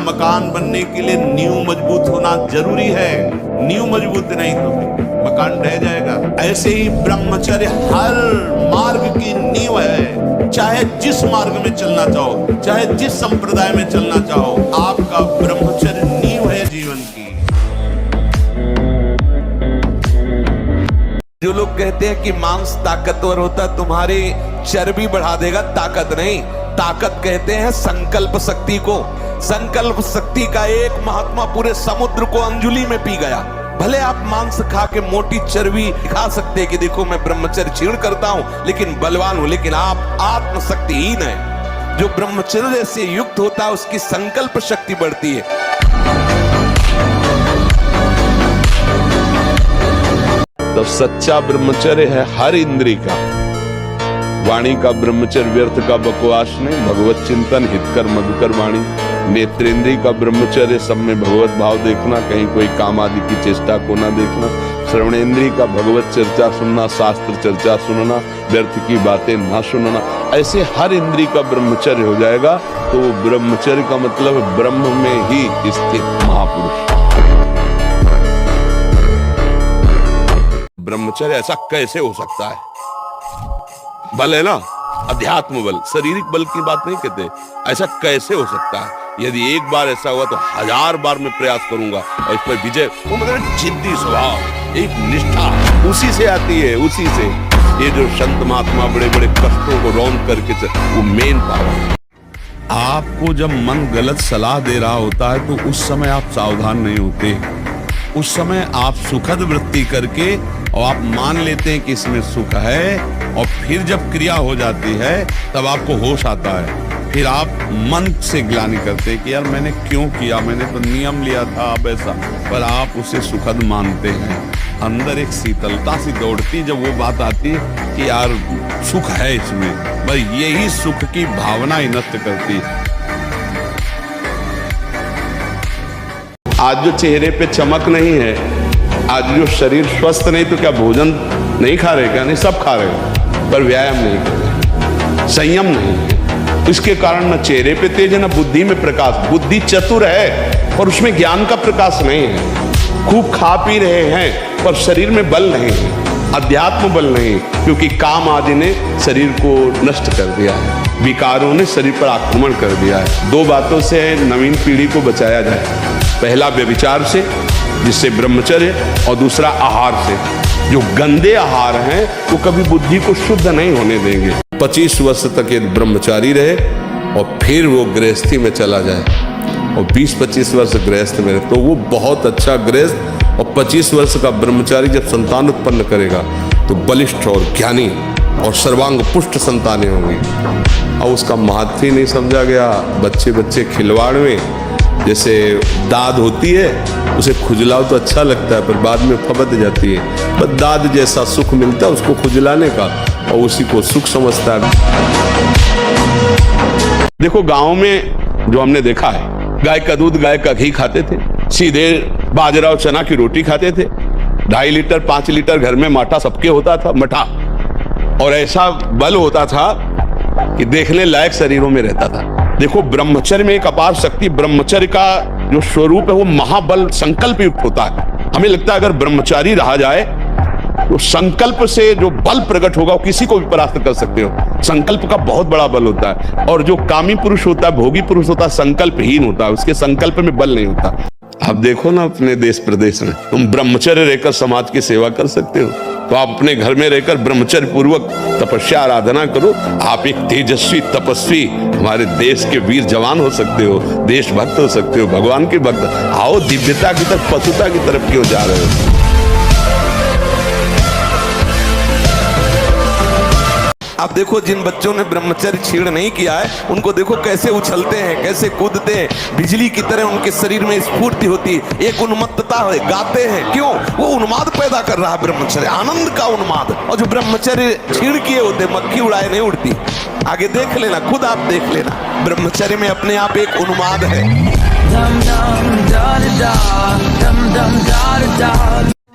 मकान बनने के लिए नींव मजबूत होना जरूरी है। नींव मजबूत नहीं तो मकान ढह जाएगा। ऐसे ही ब्रह्मचर्य हर मार्ग की नींव है। चाहे जिस मार्ग में चलना चाहो, चाहे जिस संप्रदाय में चलना चाहो, आपका ब्रह्मचर्य नींव है जीवन की। जो लोग कहते हैं कि मांस ताकतवर होता है, तुम्हारी चर्बी बढ़ा देगा, ताकत नहीं। ताकत कहते हैं संकल्प शक्ति को। संकल्प शक्ति का एक महात्मा पूरे समुद्र को अंजुली में पी गया। भले आप मांस खा के मोटी चर्बी खा सकते हैं कि देखो मैं ब्रह्मचर्य क्षीण करता हूं लेकिन बलवान हूं, लेकिन आप आत्मशक्तिहीन है। जो ब्रह्मचर्य से युक्त होता है उसकी संकल्प शक्ति बढ़ती है। तो सच्चा ब्रह्मचर्य है हर इंद्रिय का। वाणी का ब्रह्मचर्य व्यर्थ का बकवास नहीं, भगवत चिंतन हितकर मधुकर वाणी। नेत्रेंद्रिय का ब्रह्मचर्य सब में भगवत भाव देखना, कहीं कोई काम आदि की चेष्टा को ना देखना। श्रवणेंद्रिय का भगवत चर्चा सुनना, शास्त्र चर्चा सुनना, व्यर्थ की बातें ना सुनना। ऐसे हर इंद्रिय का ब्रह्मचर्य हो जाएगा तो वो ब्रह्मचर्य का मतलब ब्रह्म में ही स्थित महापुरुष। ब्रह्मचर्य ऐसा कैसे हो सकता है? बल है ना, अध्यात्म बल, शारीरिक बल की बात नहीं कहते। ऐसा कैसे हो सकता है? यदि एक बार ऐसा हुआ तो 1000 बार मैं प्रयास करूंगा और इस पर विजय। वो मतलब जिद्दी स्वभाव, एक निष्ठा उसी से आती है, उसी से। ये जो संत महात्मा बड़े बड़े कष्टों को रौंद करके वो मेन पावर। आपको जब मन गलत सलाह दे रहा होता है तो उस समय आप सावधान नहीं होते। उस समय आप सुखद वृत्ति करके और आप मान लेते हैं कि इसमें सुख है, और फिर जब क्रिया हो जाती है तब आपको होश आता है। फिर आप मन से ग्लानि करते हैं कि यार मैंने क्यों किया, मैंने तो नियम लिया था अब ऐसा, पर आप उसे सुखद मानते हैं। अंदर एक शीतलता सी दौड़ती जब वो बात आती है कि यार सुख है इसमें, बस यही सुख की भावना ही नष्ट करती है। आज जो चेहरे पे चमक नहीं है, आज जो शरीर स्वस्थ नहीं, तो क्या भोजन नहीं खा रहे? क्या नहीं, सब खा रहे, पर व्यायाम नहीं कर रहे, संयम नहीं है। इसके कारण न चेहरे पे तेज है, न बुद्धि में प्रकाश। बुद्धि चतुर है और उसमें ज्ञान का प्रकाश नहीं है। खूब खा पी रहे हैं पर शरीर में बल नहीं है, अध्यात्म बल नहीं, क्योंकि काम आदि ने शरीर को नष्ट कर दिया है। विकारों ने शरीर पर आक्रमण कर दिया है। 2 बातों से नवीन पीढ़ी को बचाया जाए। पहला व्यभिचार से, जिससे ब्रह्मचर्य, और दूसरा आहार से। जो गंदे आहार हैं वो कभी बुद्धि को शुद्ध नहीं होने देंगे। 25 वर्ष तक ये ब्रह्मचारी रहे और फिर वो गृहस्थी में चला जाए, और 20-25 वर्ष गृहस्थ में रहे तो वो बहुत अच्छा गृहस्थ। और 25 वर्ष का ब्रह्मचारी जब संतान उत्पन्न करेगा तो बलिष्ठ और ज्ञानी और सर्वांग पुष्ट संतानें होंगी। और उसका महत्व ही नहीं समझा गया। बच्चे बच्चे खिलवाड़ में जैसे दाद होती है, उसे खुजलाओ तो अच्छा लगता है पर बाद में फबद जाती है। बस दाद जैसा सुख मिलता है उसको खुजलाने का, और उसी को सुख समझता है। देखो गांव में जो हमने देखा है, गाय का दूध गाय का घी खाते थे, सीधे बाजरा और चना की रोटी खाते थे। 2.5 लीटर 5 लीटर घर में माठा सबके होता था, मठा, और ऐसा बल होता था कि देखने लायक शरीरों में रहता था। देखो ब्रह्मचर्य में एक अपार शक्ति, ब्रह्मचर्य का जो स्वरूप है वो महाबल संकल्प युक्त होता है। हमें लगता है अगर ब्रह्मचारी रहा जाए तो संकल्प से जो बल प्रकट होगा वो किसी को भी परास्त कर सकते हो। संकल्प का बहुत बड़ा बल होता है। और जो कामी पुरुष होता है, भोगी पुरुष होता है, संकल्पहीन होता है, उसके संकल्प में बल नहीं होता। आप देखो ना अपने देश प्रदेश में, तुम ब्रह्मचर्य रहकर समाज की सेवा कर सकते हो, तो आप अपने घर में रहकर ब्रह्मचर्य पूर्वक तपस्या आराधना करो। आप एक तेजस्वी तपस्वी हमारे देश के वीर जवान हो सकते हो, देशभक्त हो सकते हो, भगवान के भक्त। आओ दिव्यता की तरफ, पशुता की तरफ क्यों जा रहे हो? अब देखो जिन बच्चों ने ब्रह्मचर्य क्षीण नहीं किया है, उनको देखो कैसे उछलते हैं, कैसे कूदते हैं, बिजली की तरह उनके शरीर में स्फूर्ति होती है, एक उन्मत्तता है, गाते हैं। क्यों? वो उन्माद पैदा कर रहा है ब्रह्मचर्य, आनंद का उन्माद। और जो ब्रह्मचर्य क्षीण किए होते, मक्खी उड़ाए नहीं उड़ती। आगे देख लेना, खुद आप देख लेना, ब्रह्मचर्य में अपने आप एक उन्माद है।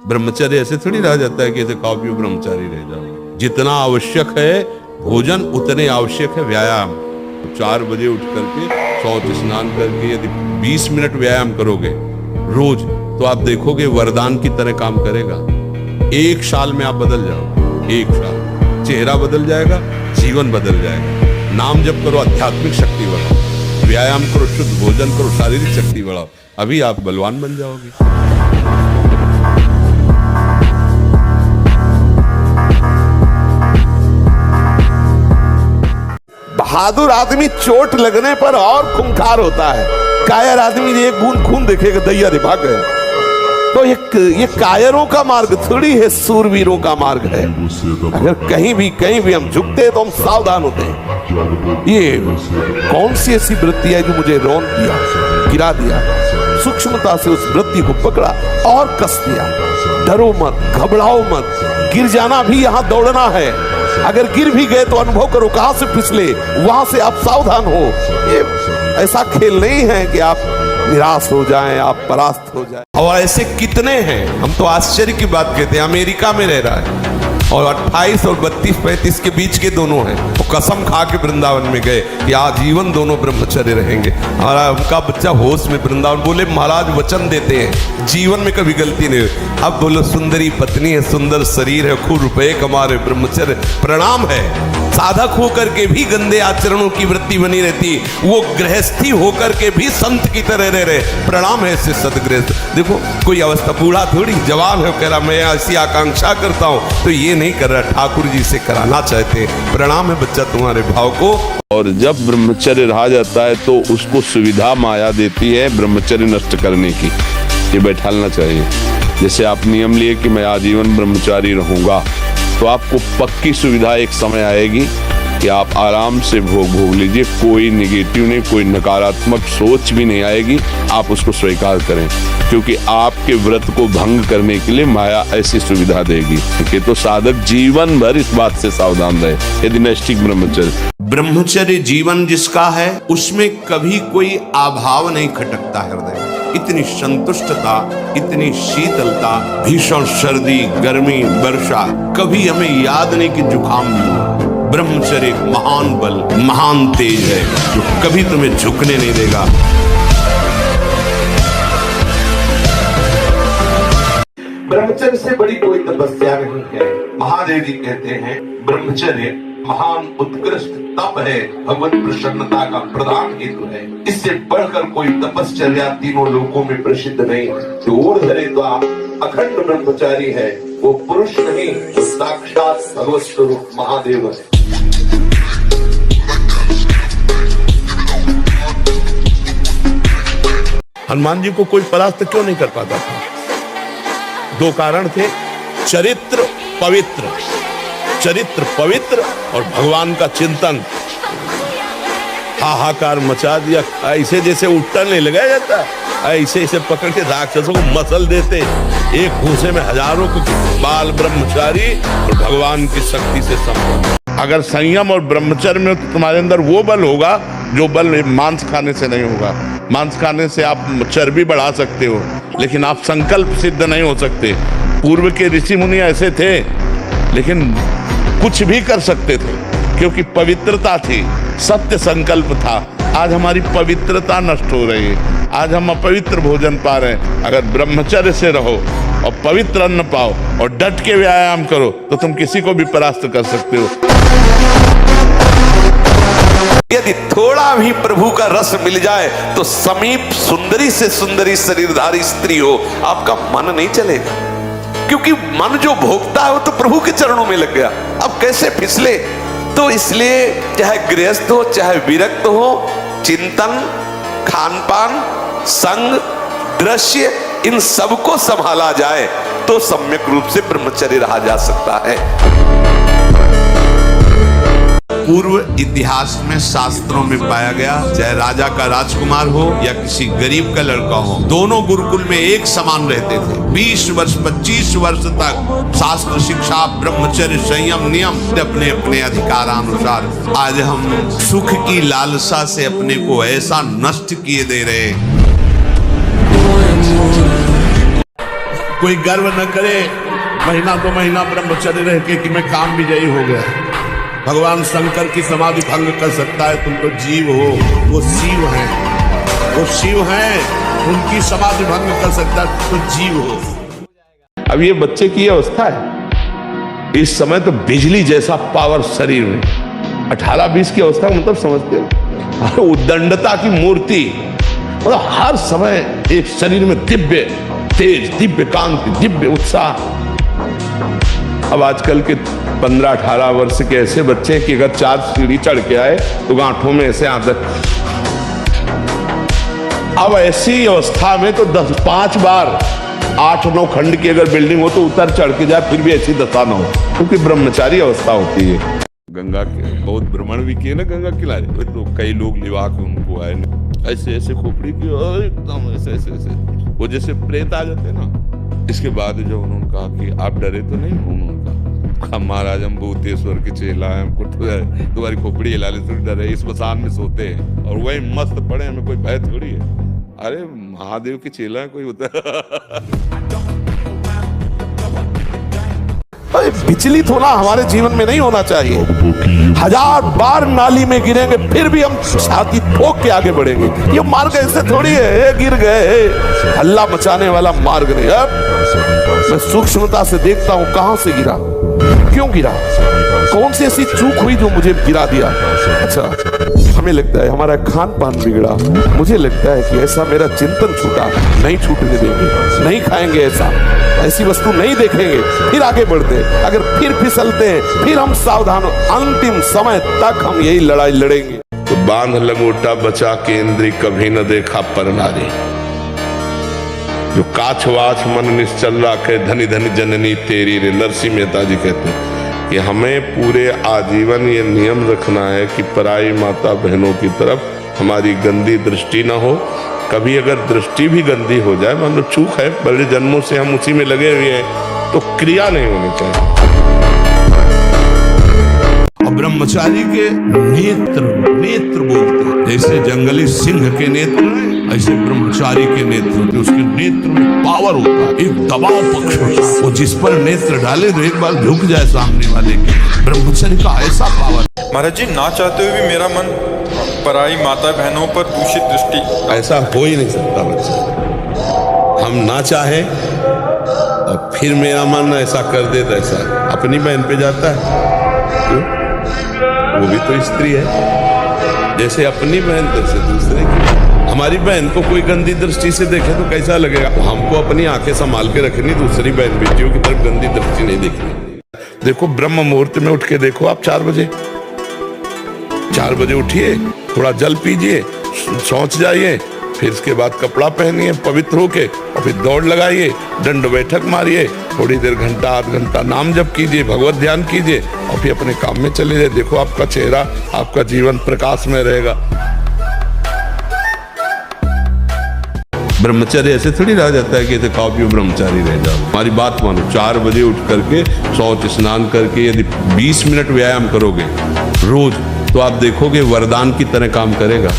ब्रह्मचर्य ऐसे थोड़ी रह जाता है कि ऐसे खाओ पियो ब्रह्मचारी रह जाओ। जितना आवश्यक है भोजन, उतने आवश्यक है व्यायाम। 4 बजे उठ करके शौच स्नान करके यदि 20 मिनट व्यायाम करोगे रोज, तो आप देखोगे वरदान की तरह काम करेगा। 1 साल में आप बदल जाओगे। 1 साल चेहरा बदल जाएगा, जीवन बदल जाएगा। नाम जप करो, आध्यात्मिक शक्ति बढ़ाओ, व्यायाम करो, शुद्ध भोजन करो, शारीरिक शक्ति बढ़ाओ, अभी आप बलवान बन जाओगे। बहादुर आदमी चोट लगने पर और खूंखार होता है। कायर आदमी एक बूंद खून देखेगा दैया रे भाग गए। तो ये कायरों का मार्ग थोड़ी है, सूरवीरों का मार्ग है। अगर कहीं भी हम झुकते हैं तो हम सावधान होते हैं। ये कौन सी ऐसी वृत्ति है जो मुझे रौंद दिया, गिरा दिया? सूक्ष्मता से उस वृत्ति को पकड़ा और कस दिया। डरो मत, घबराओ मत, गिर जाना भी यहाँ दौड़ना है। अगर गिर भी गए तो अनुभव करो कहां से फिसले, वहां से आप सावधान हो। ये ऐसा खेल नहीं है कि आप निराश हो जाएं, आप परास्त हो जाएं। और ऐसे कितने हैं, हम तो आश्चर्य की बात कहते हैं। अमेरिका में रह रहा है और 28 और 32-35 के बीच के दोनों हैं। वो कसम खा के वृंदावन में गए कि आजीवन दोनों ब्रह्मचर्य रहेंगे। और उनका बच्चा होश में वृंदावन, बोले महाराज वचन देते हैं जीवन में कभी गलती नहीं हुई। अब बोलो सुंदरी पत्नी है, सुंदर शरीर है, खूब रुपए कमा रहे, ब्रह्मचर्य प्रणाम है। साधक होकर के भी गंदे आचरणों की वृत्ति बनी रहती, वो गृहस्थी होकर के भी संत की तरह रह रहे, प्रणाम है इससे सदगृहस्थ। देखो कोई अवस्था, बूढ़ा थोड़ी जवान है, कह रहा मैं ऐसी आकांक्षा करता हूं, तो ये नहीं कर रहा, ठाकुर जी से कराना चाहते हैं। प्रणाम है बच्चा तुम्हारे भाव को। और जब ब्रह्मचर्य रहा जाता है तो उसको सुविधा माया देती है ब्रह्मचर्य नष्ट करने की। ये बैठालना चाहिए। जैसे आप नियम लिए कि मैं आजीवन ब्रह्मचारी रहूंगा, तो आपको पक्की सुविधा एक समय आएगी कि आप आराम से भोग लीजिए। कोई निगेटिव नहीं, कोई नकारात्मक सोच भी नहीं आएगी। आप उसको स्वीकार करें, क्योंकि आपके व्रत को भंग करने के लिए माया ऐसी सुविधा देगी कि तो साधक जीवन भर इस बात से सावधान रहे। यदि नैष्ठिक ब्रह्मचर्य जीवन जिसका है, उसमें कभी कोई अभाव नहीं खटकता हृदय। इतनी संतुष्टता, इतनी शीतलता, भीषण सर्दी, गर्मी, वर्षा, कभी हमें याद नहीं कि जुकाम भी हो। ब्रह्मचर्य एक महान बल, महान तेज है जो कभी तुम्हें झुकने नहीं देगा। ब्रह्मचर्य से बड़ी कोई तपस्या नहीं है। महादेव जी कहते हैं ब्रह्मचर्य महान उत्कृष्ट तप है, भगवत प्रसन्नता का प्रधान हेतु है। इससे बढ़कर कोई तपश्चर्या तीनों लोकों में प्रसिद्ध नहीं। जो ऊर्ध्वरे अखंड ब्रह्मचारी है वो पुरुष नहीं, वो साक्षात भगवत स्वरूप महादेव है। हनुमान जी को कोई परास्त क्यों नहीं कर पाता था? 2 कारण थे। चरित्र पवित्र और भगवान का चिंतन। हाहाकार मचा दिया। ऐसे जैसे उट्टन नहीं लगाया जाता, ऐसे पकड़ के राक्षसों को मसल देते। एक भूसे में हजारों को बाल ब्रह्मचारी और भगवान की शक्ति से संपन्न। अगर संयम और ब्रह्मचर्य में तुम्हारे अंदर वो बल होगा जो बल मांस खाने से नहीं होगा। मांस खाने से आप चर्बी बढ़ा सकते हो, लेकिन आप संकल्प सिद्ध नहीं हो सकते। पूर्व के ऋषि मुनि ऐसे थे, लेकिन कुछ भी कर सकते थे क्योंकि पवित्रता थी, सत्य संकल्प था। आज हमारी पवित्रता नष्ट हो रही है। आज हम अपवित्र भोजन पा रहे हैं। अगर ब्रह्मचर्य से रहो और पवित्र अन्न पाओ और डट के व्यायाम करो तो तुम किसी को भी परास्त कर सकते हो। यदि थोड़ा भी प्रभु का रस मिल जाए तो समीप सुंदरी से सुंदरी शरीरधारी स्त्री हो, आपका मन नहीं चलेगा, क्योंकि मन जो भोगता है वो तो प्रभु के चरणों में लग गया। अब कैसे फिसले? तो इसलिए चाहे गृहस्थ हो चाहे विरक्त हो, चिंतन, खान पान, संग, दृश्य, इन सबको संभाला जाए तो सम्यक रूप से ब्रह्मचर्य रहा जा सकता है। पूर्व इतिहास में शास्त्रों में पाया गया, चाहे राजा का राजकुमार हो या किसी गरीब का लड़का हो, दोनों गुरुकुल में एक समान रहते थे। 20 वर्ष 25 वर्ष तक शास्त्र शिक्षा, ब्रह्मचर्य, संयम, नियम अपने अपने अधिकारानुसार। आज हम सुख की लालसा से अपने को ऐसा नष्ट किए दे रहे। कोई गर्व न करे महीना 2 महीना ब्रह्मचर्य रह के कि मैं काम विजयी हो गया। भगवान शंकर की समाधि भंग कर सकता है, तुम तो जीव हो, वो शिव हैं, वो शिव हैं, उनकी समाधि भंग कर सकता है, तुम तो जीव हो। अब ये बच्चे की अवस्था है, इस समय तो बिजली जैसा पावर शरीर में, 18-20 की अवस्था मतलब समझते हो, उद्दंडता की मूर्ति, मतलब हर समय एक शरीर में दिव्य तेज, दिव्य कांति, दिव्य उत्साह। अब आजकल के 15-18 वर्ष के ऐसे बच्चे कि अगर 4 सीढ़ी चढ़ के आए तो गांठों में ऐसे आदत। अब ऐसी अवस्था में तो 5 बार 8-9 खंड की अगर बिल्डिंग हो तो उतर चढ़ के जाए फिर भी ऐसी दशा न हो, क्योंकि ब्रह्मचारी अवस्था होती है। गंगा के बहुत भ्रमण भी किए ना गंगा किनारे, तो कई लोग लिवा के उनको आए ऐसे ऐसे खोपड़ी की एकदम ऐसे ऐसे ऐसे, वो जैसे प्रेत आ जाते ना। इसके बाद जब उन्होंने कहा कि आप डरे तो नहीं, उन्होंने कहा महाराज हम भूतेश्वर के चेला हैं, हमको तुम्हारी खोपड़ी हिला ले थोड़ी डरे, इस मसान में सोते हैं और वही मस्त पड़े, हमें कोई भय थोड़ी है। अरे महादेव के चेला है कोई होता विचलित होना हमारे जीवन में नहीं होना चाहिए। 1000 बार नाली में गिरेंगे फिर भी हम छाती ठोक के आगे बढ़ेंगे। ये मार्ग ऐसे थोड़ी है गिर गए, हल्ला मचाने वाला मार्ग नहीं। अब मैं सूक्ष्मता से देखता हूं कहां से गिरा, क्यों गिरा, कौन सी ऐसी चूक हुई जो मुझे गिरा दिया। अच्छा, हमें लगता है हमारा खान पान बिगड़ा, मुझे लगता है कि ऐसा मेरा चिंतन छूटा, नहीं छूटने देंगे, नहीं खाएंगे ऐसा, ऐसी वस्तु नहीं देखेंगे, फिर आगे बढ़ते। अगर फिर फिसलते हैं फिर हम सावधान, अंतिम समय तक हम यही लड़ाई लड़ेंगे। तो बांध लंगोटा बचा के इंद्री कभी न देखा पर नारी, जो काछवाछ मन निश्चल राखे धनी धनी जननी तेरी रे। नरसिंह मेहता जी कहते हैं कि हमें पूरे आजीवन ये नियम रखना है कि पराई माता बहनों की तरफ हमारी गंदी दृष्टि ना हो। कभी अगर दृष्टि भी गंदी हो जाए, मान लो चूक है, बड़े जन्मों से हम उसी में लगे हुए हैं, तो क्रिया नहीं होनी चाहिए। और ब्रह्मचारी के नेत्र बोलते हैं, जैसे जंगली सिंह के नेत्र हैं, ऐसे ब्रह्मचारी के नेत्र होते, उसके नेत्र में पावर होता है, एक दबाव पक्ष होता है, वो जिस पर नेत्र डाले तो एक बार झुक जाए सामने वाले के। ब्रह्मचारी का ऐसा पावर। महाराज जी, ना चाहते हुए भी मेरा मन पराई माता बहनों पर दूषित दृष्टि, ऐसा हो ही नहीं सकता बच्चा। हम ना चाहे और फिर मेरा मन ऐसा कर दे, तो ऐसा अपनी बहन पे जाता है, क्यों? वो भी तो स्त्री है, जैसे अपनी बहन तैसे दूसरे की। हमारी बहन को कोई गंदी दृष्टि से देखे तो कैसा लगेगा? हमको अपनी आंखें संभाल के रखनी, दूसरी बहन बेटियों की तरफ गंदी दृष्टि नहीं देखनी। देखो ब्रह्म मुहूर्त में उठ के देखो आप, 4 बजे उठिए, थोड़ा जल पीजिए, शौच जाइए, फिर इसके बाद कपड़ा पहनिए पवित्र होके, और फिर दौड़ लगाइए, दंड बैठक मारिए, थोड़ी देर घंटा आध घंटा नाम जप कीजिए, भगवत ध्यान कीजिए, और फिर अपने काम में चले जाइए। देखो आपका चेहरा, आपका जीवन प्रकाश में रहेगा। ब्रह्मचर्य ऐसे थोड़ी रह जाता है कि ऐसे खाओ पियो ब्रह्मचारी रह जाओ। हमारी बात मानो, 4 बजे उठ करके शौच स्नान करके यदि 20 मिनट व्यायाम करोगे रोज, तो आप देखोगे वरदान की तरह काम करेगा।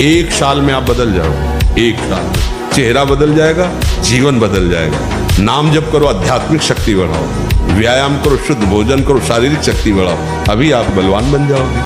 1 साल में आप बदल जाओगे, 1 साल में चेहरा बदल जाएगा, जीवन बदल जाएगा। नाम जप करो, आध्यात्मिक शक्ति बढ़ाओ, व्यायाम करो, शुद्ध भोजन करो, शारीरिक शक्ति बढ़ाओ, अभी आप बलवान बन जाओगे।